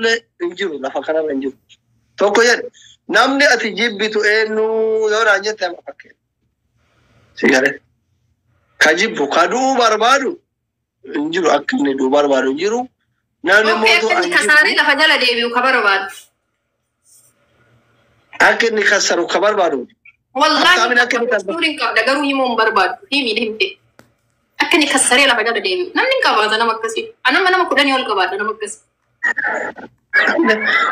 له إنجيل لا فكنا إنجيل توكل نمني أتجيب إنه يورا جت ما فكر سيجاره كجيب كادو باربارو إنجيل أكني دو باربارو إنجيل نمني موتو أكني كساري لا فجأة ديبي وخبر بارو أكني كسر خبر بارو والله أكني كسر دعارو يمون باربارو هي مين هي أكني كسري لا فجأة ديبي نمني كبار أنا مكسي أنا ما كودني أول كبار أنا مكسي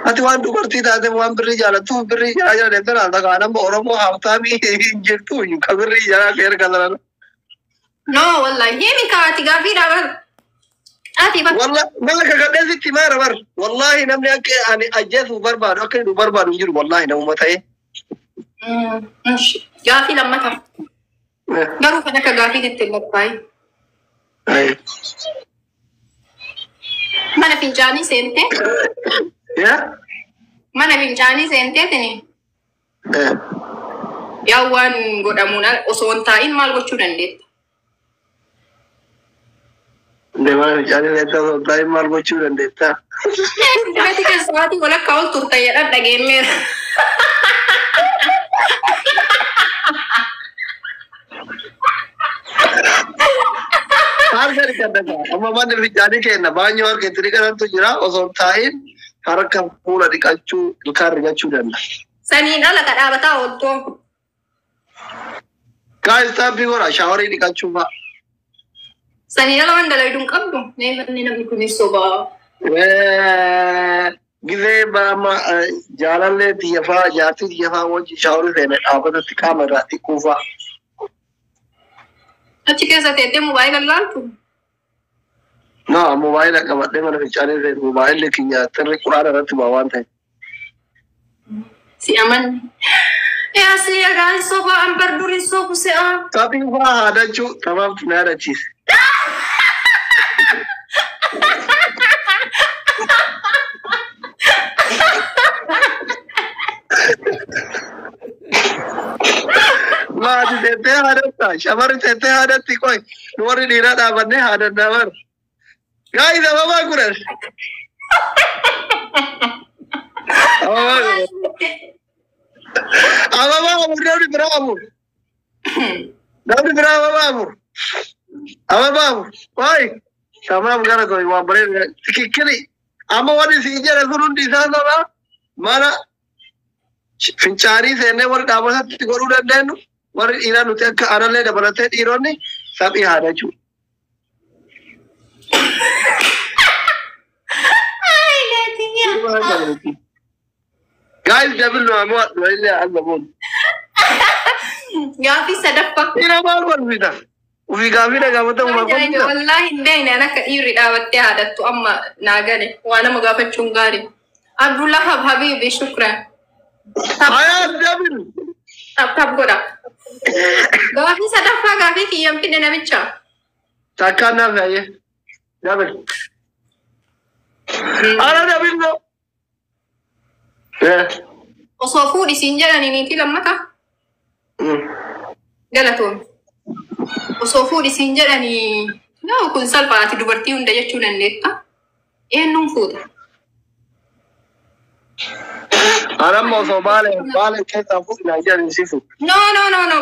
أتوان دوبرتي تاده وان بري جالا تو بري جالا ده ترى هذا كلام أورمو هافتا بي جرتو يو كبري جالا خير كذا no والله هي كاتي كافي دابر آتي بس والله ما كقدر ستي ما ربر والله نمني أك يعني أجهز وبربار أكيد وبربار يجور والله نوم متى ماشي كافي لما تر دارو كذا كافي تتلقى باي mana pinjani sente ya mana pinjani sente tini ya wan godamuna osontain mal gochu dandet de mana pinjani leta osontain mal gochu dandet ta berarti ke saati wala kau turta ya ada gamer Harga dikatakan, amma mana pinjani ke na banyak orang ketika nanti jira osontain harga pula dikacu dikar dikacu dan sani nala kada bata otto guys tapi orang shawari dikacu ba sani nala mandala idung kabdo ne na mikuni soba gile ba ma jalan le tiafa jati tiafa wajib shawari dene apa tu kamera tikufa अच्छी कैसा थे मोबाइल अल्लाह तू ना मोबाइल का मतलब मैंने बेचारे से मोबाइल लेकिन यार तेरे कुरान रत बावान थे si aman ya si agan soba ambar duri sobu se a tapi wah ada cu tamam benar ada cheese lah di tete ada tak syabar tete ada tikoi luar di rada apa nih ada dabar guys apa kuras apa udah berapa apa woi sama bukan kau iwan beri kiri ama wadi sejarah turun di sana lah mana Fincari sene war dapat satu guru dan denu war Iran utia ke arah le dapat satu Iran ni tapi ada cu. Guys, double no amo dua le album. Ya fi sadapa. Ina mal mal vida. Uvi gavi na gavi tu mal mal. Wallahi dai na nak iri dawat ya ada tu amma nagane wana magafat chungari. Abdullah habibi shukran. Ayah double. Tap goda. Gavi sadapa gavi ki yam kine na bicha. Takkan na gaya. Double. Ada double no. Osofu di sinjala ni film maka. Galatun. Osofu di sinjala ni no kun salpa ti dubarti unda ya chunan netta. Nung fuda. Aram mau so bale kesa fu Niger sifu. No,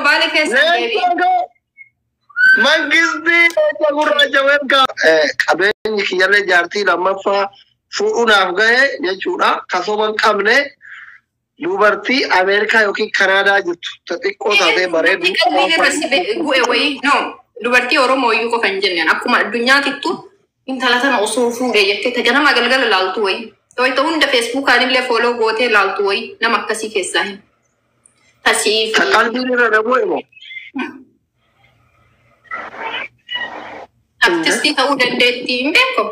bale kesa baby. Mangis di jagura jawen ka kabe ni kiyale jarti lama fa fu una gaye ya chura kasoban kamne dubarti Amerika yoki Canada jitu tapi kota de bare du gue wai no dubarti Oromo yu ko kanjen akkuma dunya tittu intalatan usufu de yette tajana magalgal laltu wai तो तो उन फेसबुक आने ले फॉलो गोते लालतू वही ना मक्कसी केसा है तसीफ कल भी नहीं रहा वो है अब तस्ती का उड़न देती है को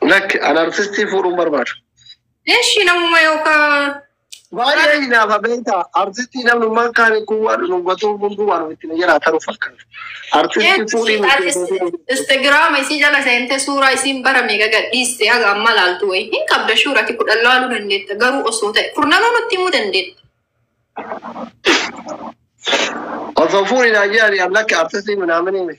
لك أنا أرتستي فورم بربار إيش ينام يوكا باي هنا فبيتا أرتستي نام ما كان كوار نقطة بندوار ويتنا يلا تعرف فكر أرتستي فوري Instagram isi jala sente sura isi bara mega gadis ya gamma laltu wai in kabda shura ki kudalla lu dandetta garu osote furnano no timu dandet وصفوني ناجاري أملاك أرتسي من عملين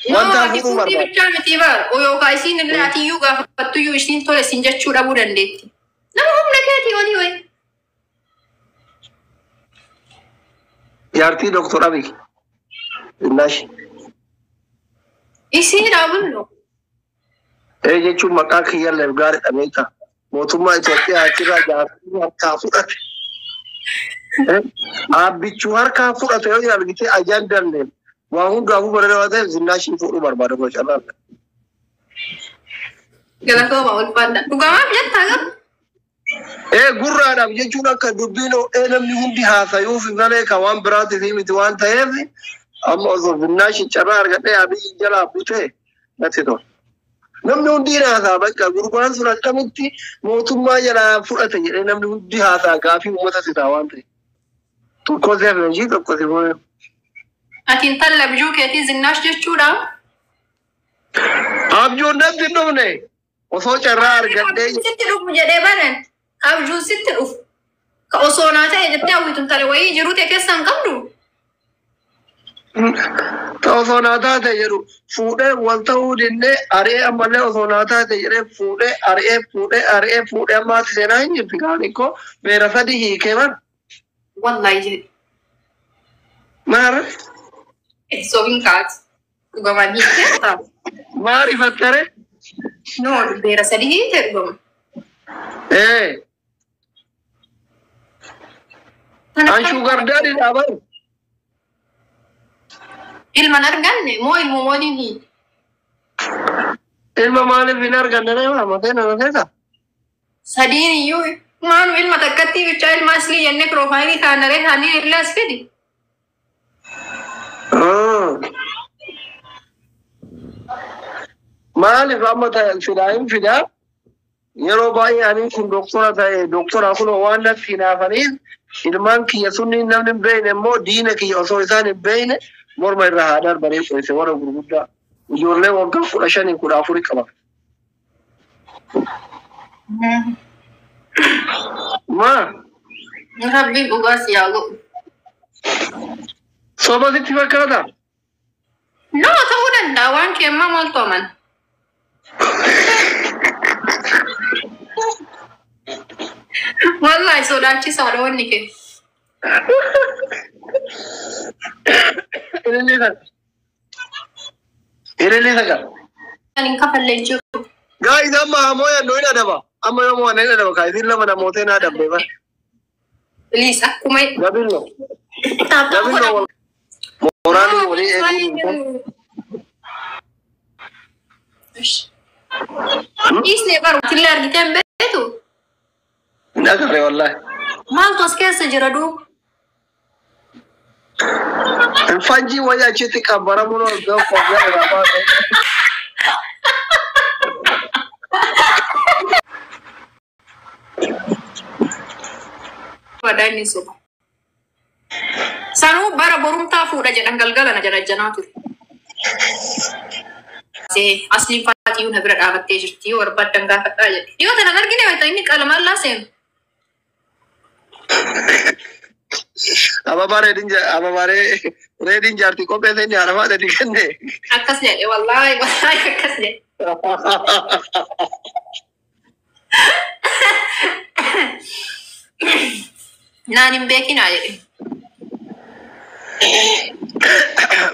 وانت ati أفضل fuudhii مربع bichaa miti bar yookaan isiin illee ati iyyuu gaafattu iyyuu isiin tole isin jechuu dhabuu dandeetti. Nama humna keetii olii wayi. يارتي دكتور أبي الناشي Isii dhaabullo. إيه جيشو مكاك يلا الغار أمريكا موتوما إثيوبيا كذا جارتي كافورة أبيشو هر كافورة تيجي على كتير أجان دلني وهم دعوه برا وده زناشي فورو بربادة ما شاء الله Galatoo ulfaadha. Dhugamaa biyyattaa gaba. gurraadhaaf jechuun akka dubbiin namni hundi haasayuuf malee kan waan biraatiif miti waan ta'eef amma osoo zinnaashi carraa argadhee abiyyi jalaa butee natti tola. Namni hundi haasaa bakka gurbaan sun akkamitti mootummaa jalaa fudhate jedhee namni hundi haasaa gaafii uummata sitaa waan ta'e. Tokko seef leenjii tokko seef ooyiruu. Ati intala abjuu keetii zinnaash jechuudha. Abjuun natti hin dhufne osoo carraa argadhee. Sitti dhufu jedhee banan. Abjuu sitti dhufu. Ka osoo naa ta'e jettee hawwitu intala wayii jiruu ta'e keessaan qabdu. Osoo naa taate jedhu fuudhee wal ta'uu dinnee ari'ee ammallee osoo naa taate jedhee fuudhee ammaatti seenaa hin jirti kaan ikkoo beera sadii hiikee bara. Wallahi jedhe. Maara? Sobiin kaati. Dhugamaan hiikee taatu. Maari fattare? No, beera sadii hiikee dhugama. Anshuu gardaadhi dhaabaru. Ilma arganne moo ilmu waliin hiike? Ilma maaliif hin arganne nama matee nama keessa? Sadiin iyyuu maanu ilma takkatti bichaa ilma aslii jennee piroofaayilii kaanaree kaanii illee as fidi. Maaliif amma fidaa hin fidaa? Yeroo baay'ee ani kun doktora ta'e doktora kun waan natti hinaafaniif ilmaan kiyya sunni namni hin beekne immoo diina kiyya osoo isaan hin beekne morma irraa haa darbanii qoyse warra gurguddaa ijoollee waggaa 15 14 qaban. Maa? Rabbiin dhugaa si haa godhu. Soba sitti fakkaata? No, ta'uu danda'a waan kee ammaa maaltu amana? Wallahi sodaachisaadha wanni kee. Ililii sagal. Ani hin kafallee jiru. Guys, amma hamoo yannoo hin adaba. Amma yommuu waan hin adaba kaa isin lama namoota hin adabne bara. Please akkuma. Gabillo. Gabillo. Moraalii walii eeguun. Isne baru tillee argitee hin beektu. Hin agarre wallahi. Maaltu as keessa jira duuba? Fanjii wayii achitti qabbaramuun hordoo qophii irraa baate. Wadaanni soba. Sanuu bara borumtaa fuudha jedhan galgalana jarajjanaa ture. Asliin faatiyyuu na bira dhaabattee jirti yoo barbaadan gaafadhaa jedhe. Yoo ta'an argine wayita inni qalamaan laa seenu. Reediin jaartii kophee inni haramaa dhadhi kenne. Akkas jedhe wallaahi akkas jedhe. Naan hin beekinaa jedhe.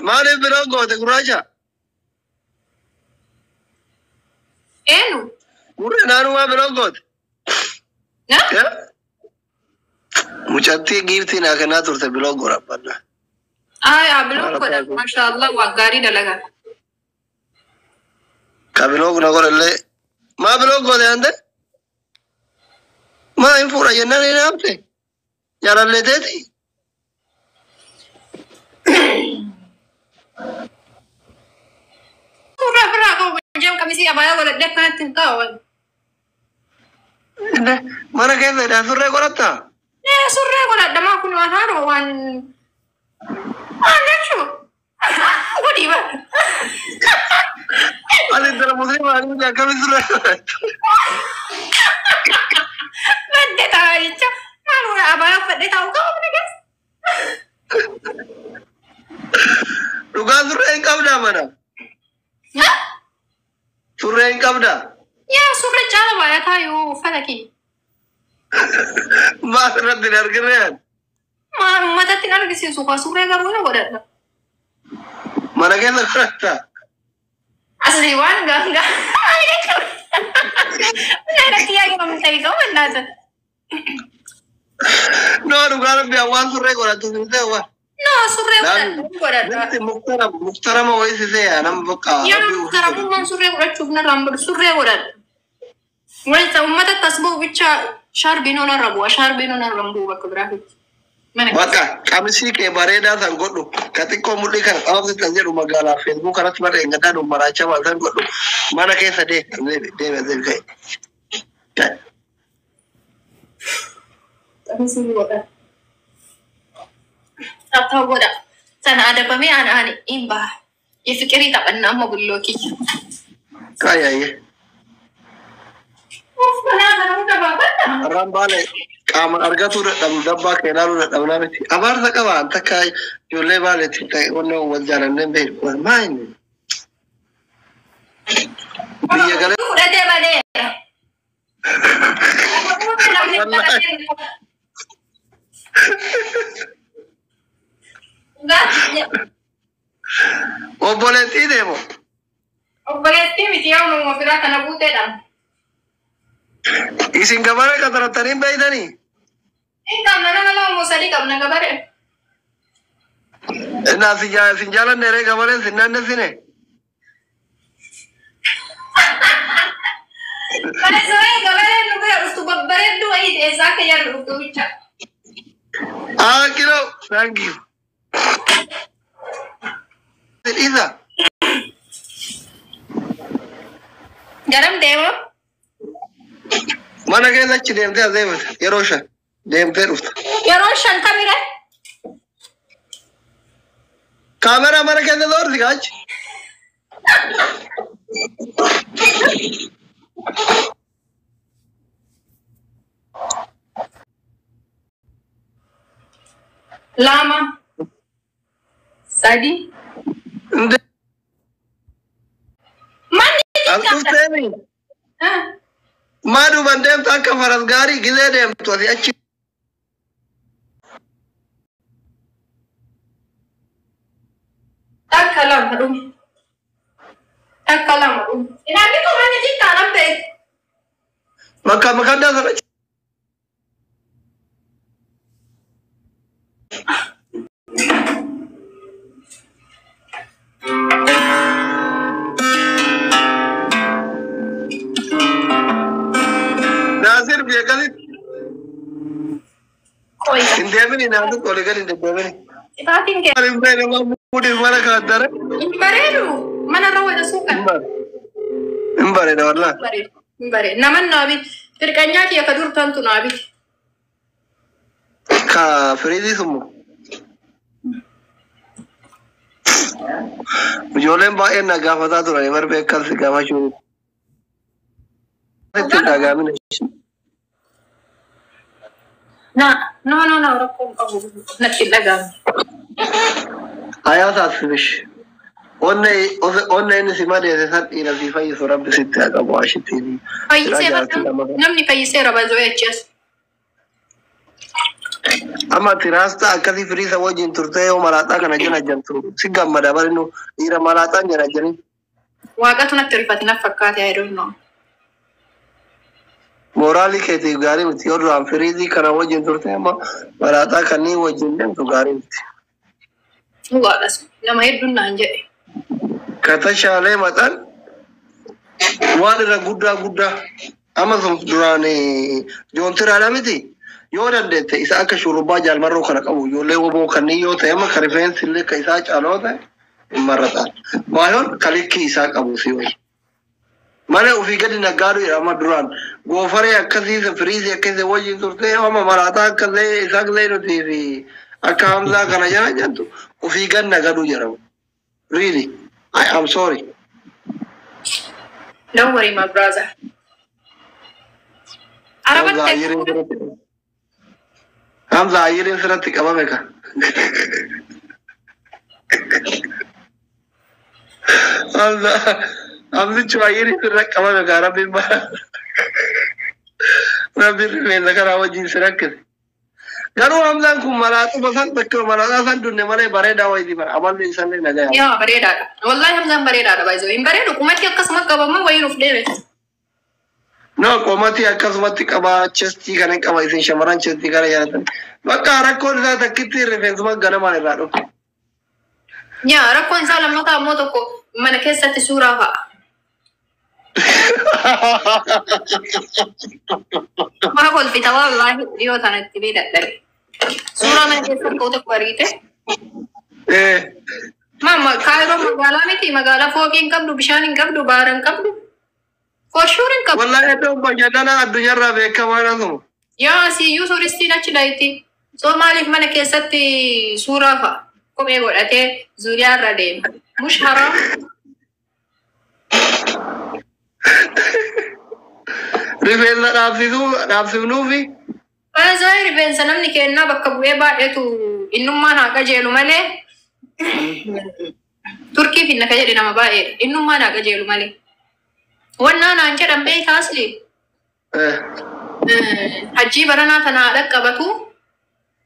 Maaliif biroon goote gurraacha? Eenu? Gurra naanumaa biroon goote? Mucattii giiftii naa kennaa turte biloon gorabbannaa. Biloon godha. Maashaallah waa gaarii dalagaa. Ka biloon na godhallee. Maa biloon goote hande? Maa hin fuudha jennaan hin hafte? Jaalallee teeti? Suuraa biraa qabu jam kamisii abaayaa godhadhee akkanatti hin kaa'u. Mana keessa surree godhattaa? Surree godhadhamaa kun waan haaroo waan jechuu godhii bara. Ani intala musliimaa ani akkamitti surree godhattu? Badde ta'a jecha maaluma abaayaa uffadhee taa'u qaba mana keessa. كفايتها يو فلكي ما رد الأرجلين ما تتنرجع سيسوق سورة قبولا ولا ما أنا كذا خرجت أصلي وان قام أنا كيا يوم تيجي كم الناس نو قالوا بيوان سورة ولا تنسى هو no سورة ولا بنت محترمة ويسي أنا بقى يا محترم من سورة ولا شوفنا رامبر سورة ولا ما تتصبوا بيتشا شاربينونا ربوا شاربينونا رامبو بكبره Maka kami sih ke bareda san goddo kati ko mudi kan awde tan jeru magala Facebook kan atmar e ngada dum maracha wal tan goddo mana ke sade de kai tapi sih goda atau goda sana ada pemian imba ifikiri tak pernah mau beloki kaya ye rambale kama argatu da dabba kai nalu da dauna miti abar da kawa anta kai jolle bale ti tai wannan wajaran nan bai ko mai ne biya gale udah deh bade enggak oboleti demo oboleti mitiya mau pira kana bute dam isin gabare ka taratarin bai dani Inka mana kalau mau sali kamu nak kabar? Na sinjalan nere gabare sinan sine. Pada soalnya kabar nunggu harus tuh kabar dua ini esa kayak nunggu bicara. Kilo, thank you. Isa. Garam dewa? Mana kaya nak cedem teh dewa, Yerosha. Dem terus. Yerosha kamera? Kamera mana kaya dor digaj? Lama. Sadi. Mandi. Aku seni. Madu bandem tak kafaras gari gile dem tu asi aci. Tak kalam harum. Ini aku tu mana di kalam be. Maka dah sana. Nasir biar kali. Koi. Indemni Nasir kali kali indemni. Ibarat ini. Paling baik nama mudi mana kadar? Imbareru. Mana rawa dah suka. Imbare dah warna. Imbare. Naman nabi. Terkanya dia kadur tantu nabi. Ka Fredi semua. Mujolem ba en naga fata tu river pe kal se gama shuru. Itu naga min. No, rakom kamu. Nakil lagam. Ayat asbish. Onne ini sima de sat ina fi fai so rabbi sitta ka washitini. Fai se namni fai se rabazo eches. Ama tirasta akadi frisa wajin turte o malata kana jana jantu. Sigam madabar no ira malata jana jani. Waga tu nak terifatina fakkat I don't know. Morali ke ti gari mti oru am fridi kana wajin turte ama malata kani wajin dem tu gari mti. Wagas. Nama edun nanje. Kata shale matan wala gudda Amazon durane jontira lamiti yoran de te isa aka shuruba jal marro kana qabu yo lewo bo kanni yo te ma reference le ka isa chalota marata mayon kaliki isa qabu siwi mane ufi gadi nagaru ya maduran go fare akasi se freeze akase woji turte ama marata akase isa gale no tv aka hamza kana jana jantu ufi gadi nagaru jaraw really I am sorry. Don't worry, my brother. Hamza ayirin sirati kaba meka. Hamza chu ayirin sirati kaba meka rabbi ba. ربي رفين لك أنا وجين سركز قالوا أمزان كم ملات وبسان بكر ملات أسان دنيا ملأ بريدا ويدي بر عمل إنسان لنا جاي يا بريدا والله همزان بريدا بايزو إن بريدا كومتي أكسمك كبما وين وفدي بس no komati akasumatti qaba chesti kan qaba isin shamaran chesti gara yaatan bakka rakkoon isaa takkitti rifeensuma ganamaan irraa dhufu يا ركون سالم متى موتكو من كيسة سورة فا ما أقول في توا والله ريو ثانية تبي ده سورة من كيسة كوتك بريته eh ما كايرو مقالة متي مقالة فوقين قبل بشانين قبل بارن قبل فورشورين قبل wallahi to bajadana adunyarra beekamaana sun يا سي يو سورستي نچلايتي سو مالك من كيسة سورة فا كم يقول أتى زوريا رديم مش حرام rifeen la dhaabsifnuufi أنا زاير بين سنمني كأننا بكبوية بعدتو إنما أنا كجيلو مالي تركي في النكاجر إنما باير إنما أنا كجيلو مالي وانا أنا أنجر بيت أصلي حجي برنا تنالك كبتو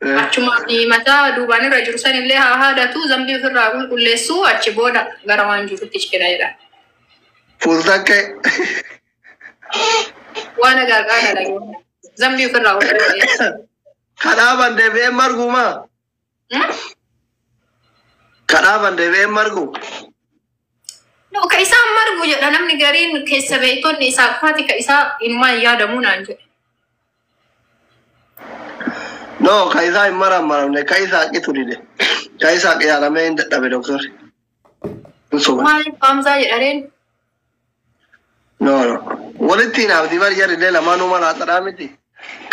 أشوما في متى دوباني رجل سن اللي هذا تو زمبي في الرجل كل سو أشبودا غروان جو تشكيلا يدا fuultakke وانا غاغا لا زمبي في الرجل kadhaaban deebi'ee marguma kadhaaban deebi'ee margu no كيسا مرغو جدا نمني غارين كيسا بيتون نيسا فاتي كيسا إنما يادمون أنجو no kaisaa maramne kaisaa kitudide kaisaa yaalame dadhabe doctor مالك قامزا يدارين no walitti naafti bar jarri lamaanuu mala xadhaa miti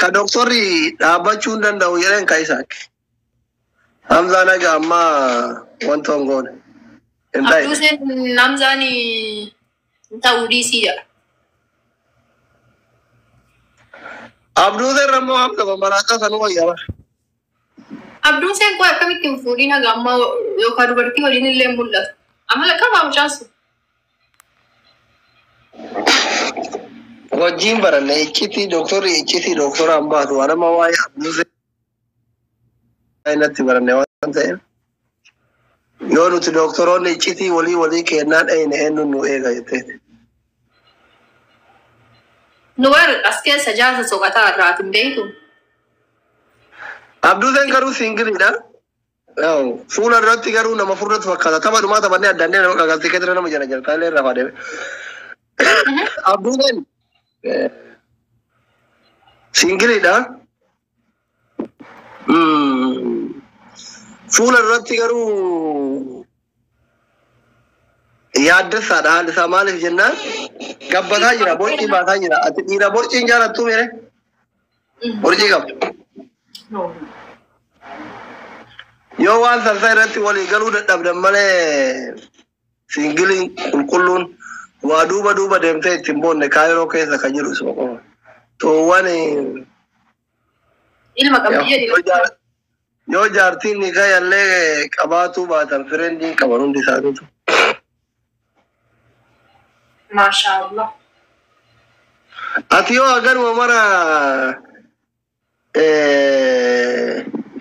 ka doctorri dhaabbachuu danda'u jedhan kaisaa hamzaa naga amma wanta hongoone Abdusen namzani taudisiya abdusen rammoo hamza bamaraaqaa sanuu wayyaaba Abdusen ko akkamitti fuudhina gamma yookaan dubartii waliin illee mul'atu. Amala qaba mucaasu. wajjin baranne icciti doktora hambaatu anama waa'ee abdusen natti baranne waan ta'eef yoo nuti doktoroonni icciti walii kennaan dhayne eenyuun nu eega jetteeti. Nuwar as keessa jaasa soqataa irraatiin beektu. Abdusen garuu singiliidha. Fuula irratti garuu nama furratti fakkaata. Tapha dhumaa taphannee addannee nama qaqaltee keessa nama jala taalee irraa fadee. Abdusen singiliidha. Fuula irratti garuu yaaddeessaadha haalli isaa maaliif jennaan gabbataa jira borcii baataa jira ati dhiira borciin jaalattu mere borcii qabdu yoo waan sarsaa irratti walii galuu dadhabdan malee singiliin qulqulluun waa duuba deemtee ittiin boonne kaayiroo keessa kan jiru isuma qofa toowwan Ilma qabdiyya yoo jaartiin ni kayallee qabaatuu baatan fireendiin qaban hundi isaaniitu. Maashaallah. Ati yoo agaruma mara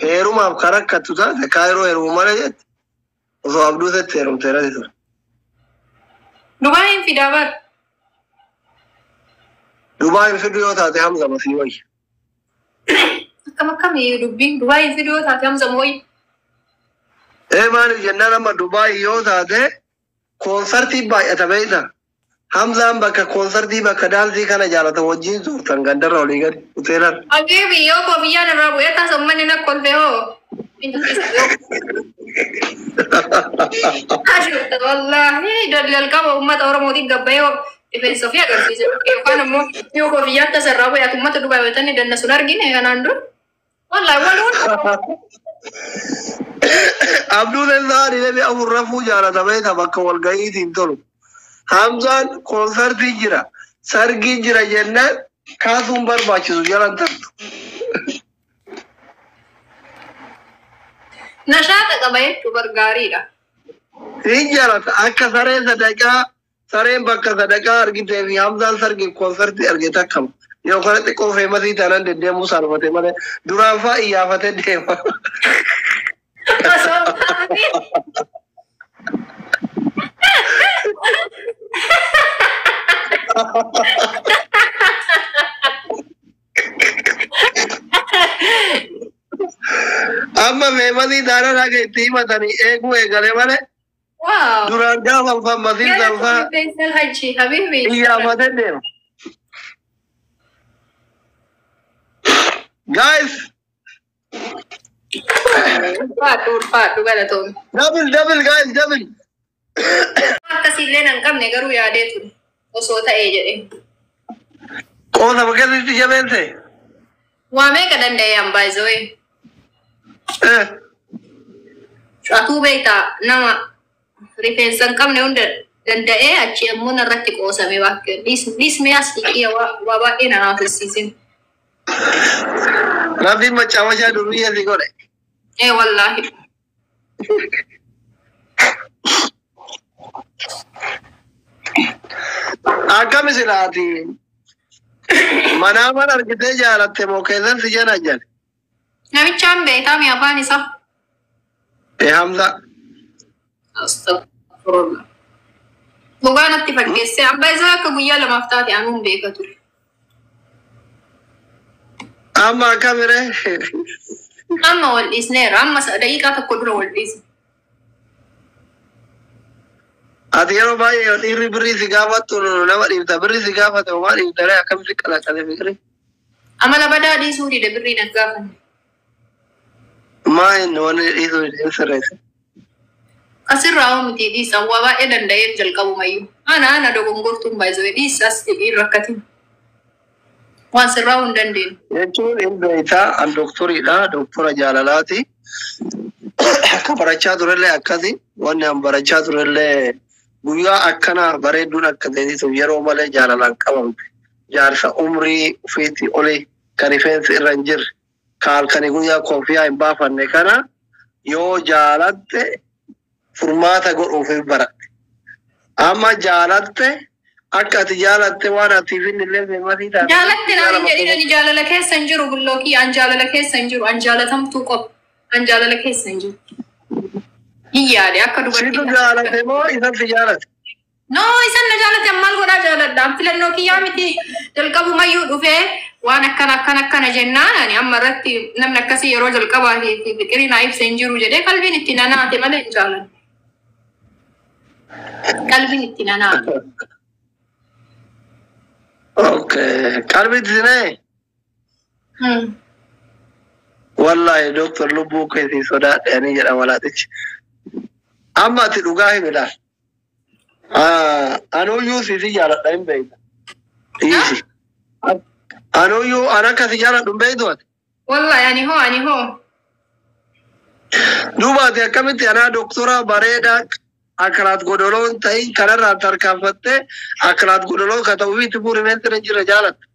heerumaaf karakkattu taate kaayiroo heeruma mara jette osoo abduusetti heerumteera ture. Dubaayin fidaa bar. Dubaayin fidu yoo taate hamza masii wayya. Akkamii dubbiin Dubaayin fidu yoo taate hamza mooyi. Maaliif jennaan amma Dubaayi yoo taate koonsartii baay'ata beekta. Hamzaan bakka koonsartii bakka daansii kana jaalata wajjin suurtan gandarra olii gadi hoteelaan. Ageebi yoo koo biyyaan irraa bu'ee taasisu manni na kolfee hoo. Wallahi daldal qaba uummata Oromootiin gabbayee dhifeensa ofii agarsiise. Yookaan immoo yoo koo biyyaan tasarraa bu'ee ati uummata Dubaay wayitanii danna sun argine kanaan dur. Wallahi waluun. Abduuleen sa'aadii deebii afurrafuu jaalata beekta bakka walga'iitiin tolu. Hamzaan koonsartii jira, sargii jira jennaan kaasuun barbaachisu jalan tartu. Nashaata qaba jechuun gargaariidha. Hin jalata akka saree sadaqaa sareen bakka sadaqaa argitee fi Hamzaan sargi konsertii argite akkam yoo kana xiqqoo feemasii taanaan deddeemuu salphate malee duraan fa'aa iyyaafate deema. Amma feemasii taanaan akka itti himatanii eeguu eegale malee duraan gaafa fammasiin salphaa iyyaafate deema. Guys, double guys, double. Akkasiillee nan qabne garuu yaadee ture osoo ta'ee jedhe. Qoosa bakkatti jabeense. Waa meeqa danda'e ambaayizawee. Atuu beektaa nama rifeensa hin qabne hunda danda'ee achi immoo narratti qoosame bakka dhiismee as dhiqee waa baay'ee na naasisiisin. Rabbiin macaafachaa durii asii godhe. Wallaahi. Akkam isilaati manaa mana argitee jaalatte moo keessan si jala jale? Namichaan beektaa mi afaan isaa? Hamza. Astagfirullah. Dhugaa natti fakkeessee abbaa isaa akka guyyaa lamaaf taate anuun beeka ture. Amma akkamire? Amma wal dhiisneera. Amma daqiiqaa tokko dura wal dhiisne. Ati yeroo baay'ee dhiirri birrii si gaafattu nama dhiibta. Birrii si gaafate homaa dhiibtaree akkamitti qalaqale fikri? Amala badaa dhiisuu dide birrii na gaafanne. Maa inni wanni dhiisuu dide sirreessa? Asirraa hoo miti dhiisa. Waa baay'ee danda'ee jalqabumayyuu. Ana dogongortuun baay'isee dhiisas dhiirri rakkatiin. Waan sirraa hin dandeenye. Jechuun hin beektaa an doktoriidha. Doktora jaalalaati. Akka barachaa turellee akkasi. Wanni an barachaa turellee guyyaa akkana bareedduun akka ta'etu yeroo malee jaalalaan qabamte. Jaarsa umrii ofiitti olii kan rifeensi irra hin jirre. Kaalkanii guyyaa koofiyaa hin baafanne kana yoo jaalatte furmaata godhuuf baratte. Amma jaalatte akka ati jaalatte waan atiif inni illee beematii taate. Jaalatte naan jedhani jaalala keessa hin jiru bullookii an jaalala keessa hin jiru an jaalatamtuu qofa an jaalala keessa hin jiru. Iyyaade akka dubartii. Situ jaalate moo isan si jaalate? No isan na jaalate maal godhaa jaaladha. Filannoo kiyyaa miti jalqabumayyuu dhufee waan akkana jennaan ani amma irratti namni akkasii yeroo jalqabaa fi fiqirii naa ibsa hin jiru jedhee qalbiin itti nanaate malee hin jaaladhu. Qalbiin itti nanaate. Okay, qalbiin itti nanaate? Wallahi doktor lubbuu keessii sodaadhe ani jedha malaatichi. Amma ati dhugaa himidha. Anuyyuu siisi jaaladha hin beekta. Dhiisi. Anuyyuu an akkasi jaaladhu hin beektu ati. Wallahi ani hoo. Duuba ati akkamitti anaa doktora bareedaa akkanaat godoloon ta'in kanarraa tarkaanfattee akkanaat godoloo ka ta'uu fi tibuu rimeentira jira jaalatta.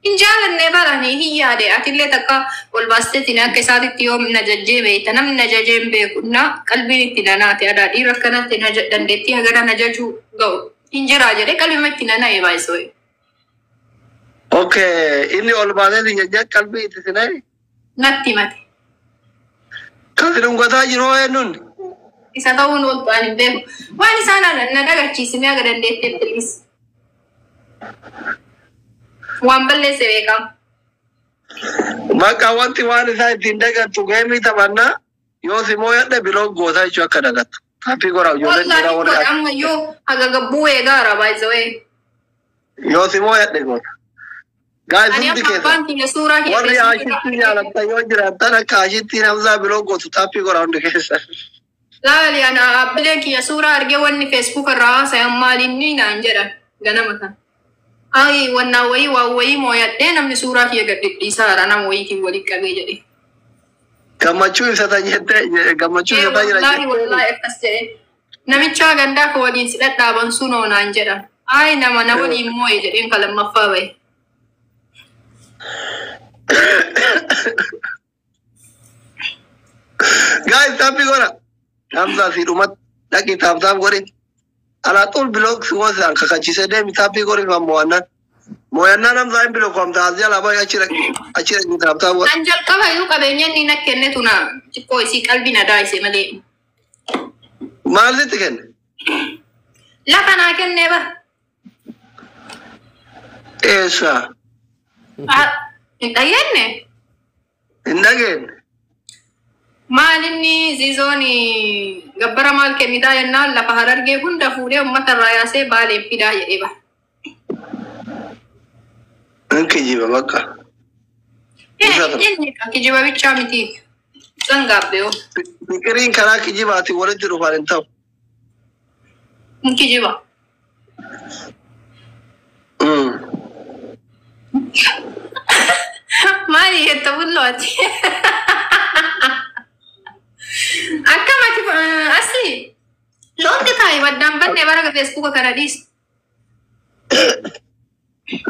Hin jaalanne barani hin yaade atillee takka ol baasteetiin akka isaatitti yoo na jajjee beekta namni na jajjee hin beekna qalbiin itti nanaate aadaa dhiira akkanatti dandeettii hagana na jajuu ga'u hin jiraa jedhee qalbima itti nana'e baay'isoo. Okay, inni ol baaseetiin jajjee qalbii itti sina'e? Natti mate. Kasi dhungataa jiroo eenyuun? Isa ta'uun ol ba'an hin beeku. Waan isaan na dhagachiisime aga dandeetteef tillis. Waan balleesse beekama. Maqaa wanti waan isaa ittiin dagattu geemii taphannaa yoo simoo yadda biroo gootaa jechuu akka dagattu. Happii goraa ijoolleen dhiiraa warri akka. Amma yoo haga gabbuu eegaara baay'isawee. Yoo simoo yadda goota. Gaa'is hundi keessa. Warri ashitti jaalatta yoo jiraattan akka ashitti namsaa biroo gootu happii goraa hundi keessa. Laali ana abbileen kiyya suuraa argee wanni feesbuuk irraa haasayan maalinni naan jedhan ganama kan. Ay wannan wayii mooyadhee namni suuraa kiyya gadhidhiisaa jira nama wayiitiin waliin qabee jedhe. Gammachuu ibsatan jettee gammachuu ibsataa jira jettee. Wallaahi akkas jedhe. Namicha gandaa ka waliin si dhadhaaban sun oonaan jedhan. Ay nama na waliin moo'e jedheen ka lammaffaa bahe. Guys, happy gora. Hamza si dhumat dhaqi taaf godhe. على طول بلوك في وثان كاكاشي سدي متابي كوري فموانا مويانا نام زين بلوك هم تازيا لابا أشيرك متابتا و Anjal kaba yu kabenya ni na kenne tuna tipo isi kalbi na dai se male. مالي تكن La kana kenne ba. إيشا Ah, intayenne. إنجن Maalinni zizoni gabbara maal kennita yennaan lafa harargee hunda fuudhee uummata irraa yaasee baaleen fidaa jedhee ba. إنك جيبه بقى Inni kijiba bichaa miti. Sangaabbe yoo. فكرين كراك جيباتي ولد رفان انتو Kijiba. Maali jetta bullooti. Akkamati asli. Loonti taa'e baddaan banne bara feesbuuka kana dhiis.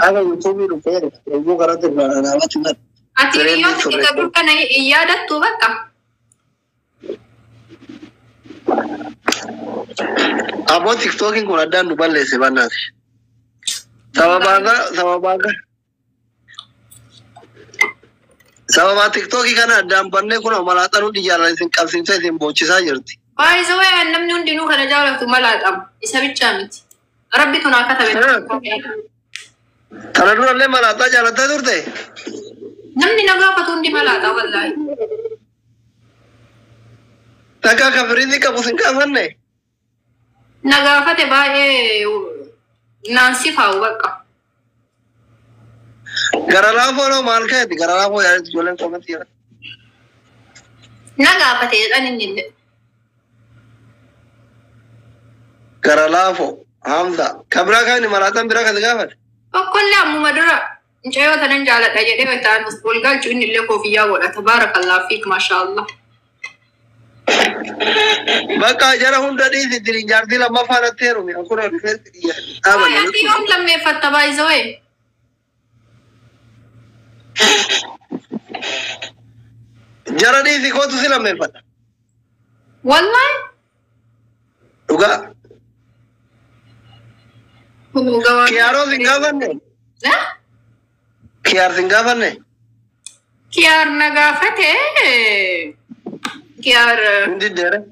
هذا يوتيوبي رفير يبغى قرأت أنا ما تمت Ati hiriyoota kee gabduu kana yaadattu bakka. أبغى تيك توكين كنا دان نبالي سبانات سبابا تيك توكي كنا دان بانه كنا ملاتا نو ديجارة سين كابسين سين بوچسا جرتي Baay'ee zawwee namni hundinuu kana jaalatu malaadhaam. Isa bichaa miti. Rabbi tun akka taphatu. ترى نور اللي ملاتا جالتا دورته Namni nagaa fatu hundi malaadhaa wallaahi. تكا كفريني كابوسين كافنه Nagaafate baay'ee naansifaa'u bakka. غرالافو نو مالكه غرالافو يا جولن كومنتي Nagaafate jedhan inni illee. غرالافو حمزة كبرا كاني ملاتا برا كذا Tokkollee ammuma dura mucayyoo tanan jaaladha jedhee beektaan wal galchu inni illee koofiyyaa godha. Tabaarakallah fiik maashaallah. بقى جرى هوندا دي سيدري جاردي لما فارتيرو مي اكو رفيت Waay ati yoom lammeeffatta baay'isawee? جرى دي سيكوتو سي لما فتا Wallaahi. دوغا Gawaa. كيارو سينغافن كيار سينغافن Kiyaar nagaafate. Kiyaar عندي ديره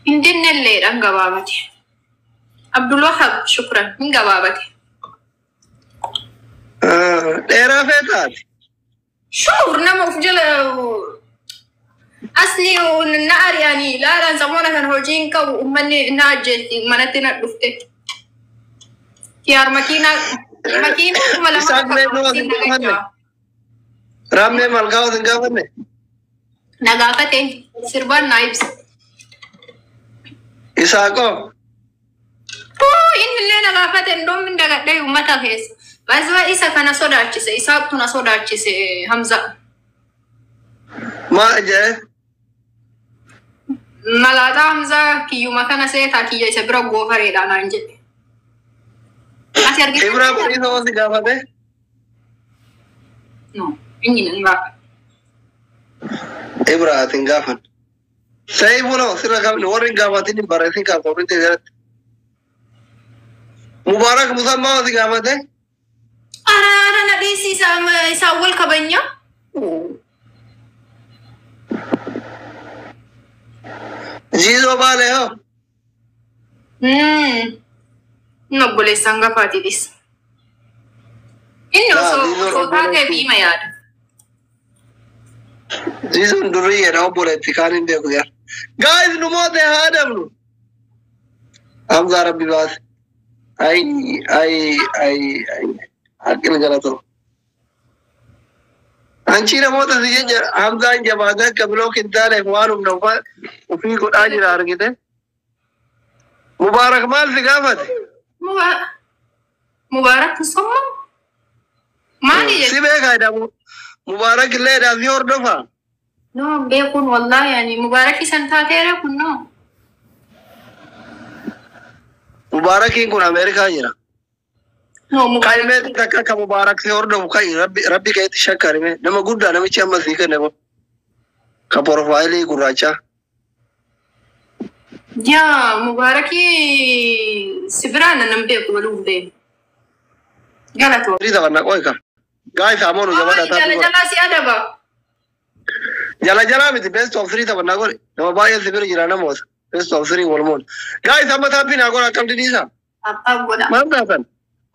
indinne illeedhaan gabaabate. Abdulwahab shukran hin gabaabate. ديره فيتات Shuur nama uf jala asli na ari'anii laalaan samoona kan hojiin qabu uummanni na ajjeetti manatti na dhufte. Kiyaar makiinaa kuma lama Isaan meeqaa waliin dhufan? رامي مالكاو سينغافن nagaafate sirbaan naa ibsa. إساقو Inni illee nagaafate ndoomni dagadhee uummata keessa. Baay'ee isa kana sodaachise isaatu na sodaachise Hamza. ما جاء Malaataa Hamza kiyyuma kana seetaa kiyya isa bira goofareedhaan aan jedhe. Ati argite? إبراهيم إيه هو سينغافن No, inni nan gaafa. إبراهيم سينغافن سيفونو سيركابن ورين غافاتين بارسين كابورين تيجرت مبارك مسمى سينغافن Ara na dhiisi isa wal kabanya. جيزو بالي هو Nobboleessaan gafaatiidhis. Inni osoo taatee biima yaada. جيزو دريه راو بولتي كانين بيكو يا guys نموت هذا منو حمزة ربي باس أي أكل غلطه أنشي نموت سيجي حمزة جبادة قبلو كنتان إخوان منوفا وفي قد آجر آرقته مبارك مال ثقافة Mubaarak musamma? Maali jedhu? سيبك هذا مبارك اللي ده زيور دفع No, beekun wallahi yani Mubaarak isan taateera kun no. مبارك يكون أمريكا جرا No, Mubaarak. كايمة تكا كمبارك زيور دفع كاي ربي كاي تشكر مي نما قد أنا مش أما ذيك نبى كبروفايلي كراچا يا مباركي سبرانا نمبيك ولو بين قالت Three tapannaa qoyka. Guys amoonu jabaadha taatu. jala si adaba Jala miti best of three tapannaa godhe. Nama baay'ee sibira jira namoota. Best of three walmoon. Guys amma taappinaa godha akkam didhiisa. apa goda Maal taatan?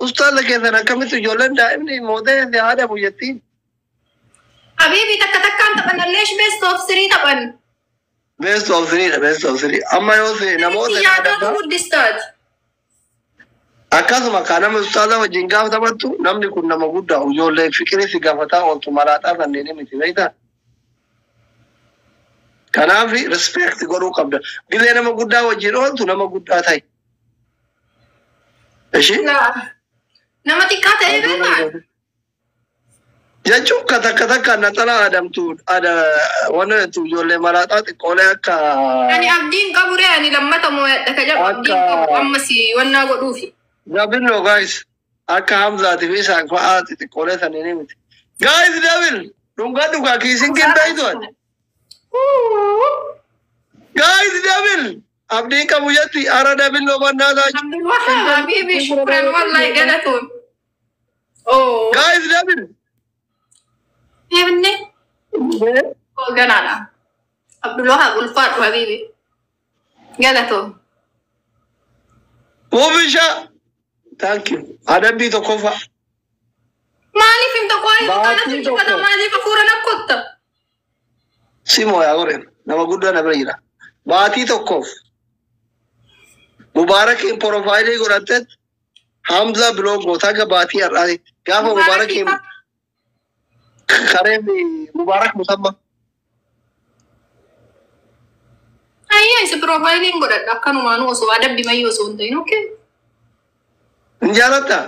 Ustaaza keessan akkamitti ijoolleen daa'imni mootee haadha buyyattiin. habibi takka takkaan taphanna leesh best of 3 taphan Best of three dha best of three. Amma yoo ta'e namoota yaadatu guddistaat akkasuma kan nama ustaaza wajjin gaafa taphattu namni kun nama guddaa ijoollee fikirii si gaafataa ooltu malaaxaa kanneen miti beektaa. Kanaaf respect godhuu qabda. Bilee nama guddaa wajjin ooltu nama guddaa ta'i. Eshi? nama xiqqaa ta'ee beekaa Jechuun katakka naxalaa adamtu wanna ijoollee malaaxaa xiqqoolee akka ani abdiin qabu ree ani lammata moo'adha ka jedhu abdiin qabu ammas wannaa godhuufi Dabil guys akka Hamzaati fi isaan fa'aa xiqqoolee sanneen miti. Guys Dabil dhugaa kiisiin qindaa'ii Guys Dabil abdiin qabu jetti ara Dabil loobannaa ta'a. Abdulwahab habibi shukran wallahi galatoon oh Guys Dabil Ebne oh ganala Abdulwahab ulfaatu habibi galatoon Wobisha thank you. Adabbii tokkoffaa. maaliif hin tokkoon Baatii kana tokko. maaliif afuura nakkotta Simoo yaa goreen nama guddaa na bira jira. Baatii tokkoof Mubaarakiin porofaayilii godhattet Hamza biloog gootaa akka baatii har'aati. Gaafa Mubaarakiin kareen Mubaarak musamma. ayya isa profiling godhadha akkanumaan osoo adabbi mayyoo osoo hin ta'in okay Hin jaalattaa?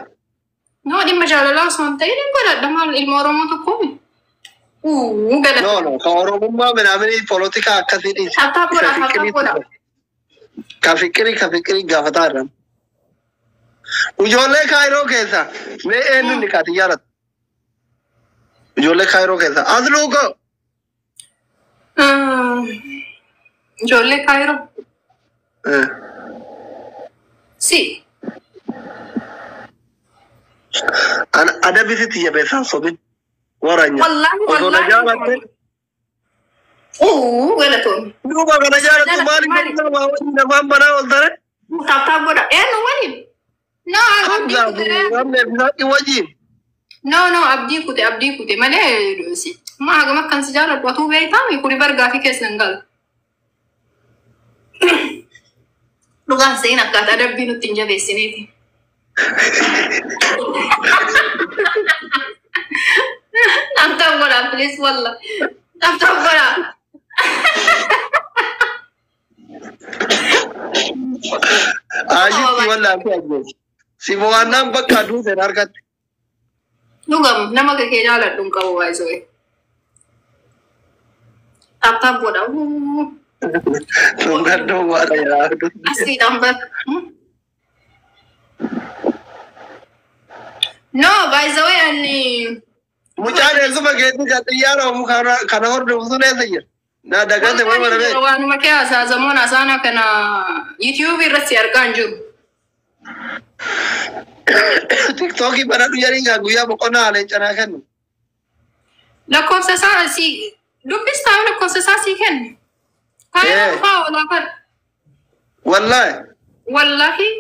no dhimma jaalalaa osoo hin ta'in hin godhadha maal ilma oromoo tokkoomi galata No, ka Oromummaa minaaminii polotikaa akkasii dhiisi. Hatta godha. Ka fikirii gaafataa irraa. Ijoollee Kaayiroo keessa mee eenyuun dhiqaati jaalatu? Ijoollee Kaayiroo keessa as luuko. ijoollee kaayiroo si Adabisitti jabeessaan sobin. Waranya. wallahi galatoon Duuba kana jaalatu maaliif nama wajjin afaan banaa ol tare? taaptaa godha no waliin no Hamza wajjin. no abdii kute malee si maa hagam akkan si jaaladhu atuu beektaami kuni bargaa fi keessa hin galu dhugaan seen akkaataa adabbii nutti hin jabeessineeti Taaptaa godha please walla taaptaa godha Ajitti wallaan fi ajjees. Si mo'annaan bakka aduu seen argatte. dhugam nama kee jaaladhu hin qabu waayisoo taaptaa godha Tungadoo waadha yaadu. asii tambar no by the way ani Mucaan eessuma keetti kan xiyyaara kana hordofu sun eessa jira? Na dagate wal barabee. waanuma kee asaasamoon asaana kana YouTube irratti argaa hin jiru. TikTokii banadhu jedhanii gaa guyyaa boqonnaa haala canaa kennu. Lakkoofsa isaa si dubbistaa lakkoofsa isaa si kenna. Kaayyaa dhufaa oolaa kan wallahi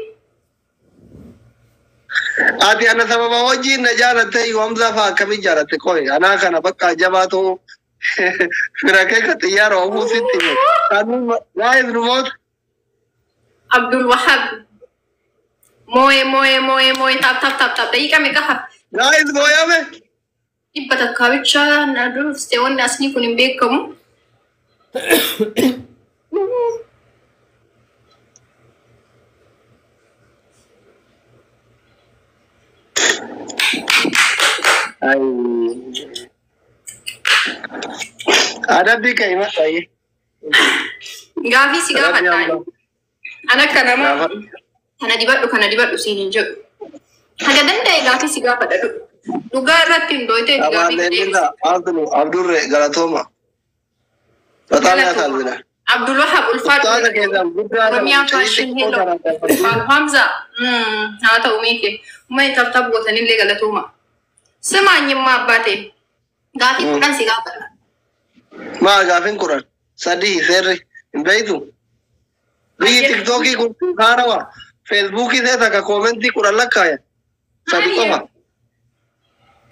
Ati ana sababa wajjin na jaalatte Hamza fa'aa akkamiin jaalatte qoy anaa kana bakka jabaatu fira kee ka xiyyaara oofuu sitti gaa'is nu moota. Abdul Wahab moo'ee taap daqiiqa meeqa hafe Gaa'is mooyame. dhibba takkaawicha na dursite wanni asni kun hin beekamu. Adabbii kan hima ta'e. Gaafii si gaafadhaa. Ana kana dibadhu siin hin jedhu. Haga danda'e gaafii si gaafadha. Dhugaa irratti hin dooyte gaafii deebisa. Abdurre galatooma. Bataam yaasaalzina. عبد الوهاب أستاذ كذا الفاتح بدنا رميا فاشن هيلو حمزة هذا أميكي ما يترتب وثني اللي قالتهما سمع ما باتي قاتي كان سيقابل ما قافين قرآن صدي سر بيتو بيجي تيك توكي كون خاروا فيسبوكي ده تاكا كومنتي قرآن لك كايا صدي كوما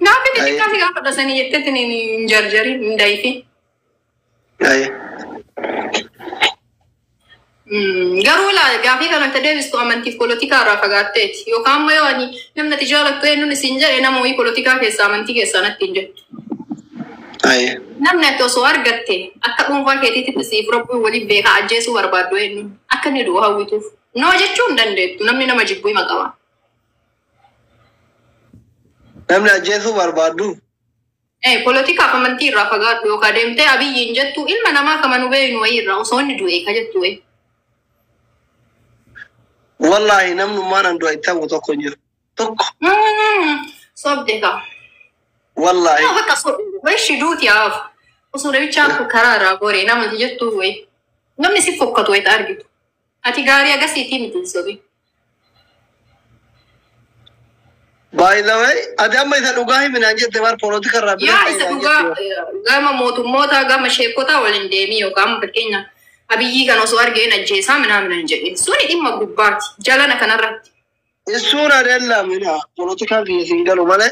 قافي تيك كان سيقابل بس أنا يتتني نجرجري من دايفي أيه garuu laa gaafii kana itti deebistu amantiif poolitikaa irraa fagaatteeti yookaan ammoo yoo ani namni ati jaalattu eenyuun isin jedhe nama wayii poolitikaa keessaa amantii keessaa natti hin jettu. Namni ati osoo argatte akka dhuunfaa keetiitti siif rabbii waliin beekaa ajjeesuu barbaaddu eenyu akka inni du'u hawwituuf noo jechuu hin dandeettu namni nama jibbuu hima qaba. Namni ajjeesuu barbaaddu. Poolitikaaf amantii irraa fagaadhu yookaan deemtee abiyyiin jettu ilma namaa kama nu beeynu wayii irraa osoo inni du'e ka jettu wayii. والله نمن ما ندو يتابو توكو نير توكو صبدها والله لا هكا صب ويش دوت يا اف وصور بيتشاكو كرارا غوري نعمل تجتو وي نمني سيفوكا تو يتارجت اتي غاري اغاسي تيمي تنسوي باي ذا واي ادم اذا دوغاي من انجه دمار بوليتيكا رابي يا اذا دوغا غاما موتا غاما شيكوتا ولنديمي وغاما بكينا abiyyi kan osoo argeen ajjeesaa minaamin hin jedhin suni dhimma gubbaati jalana kanarratti. Suura della mina politika fi singalu male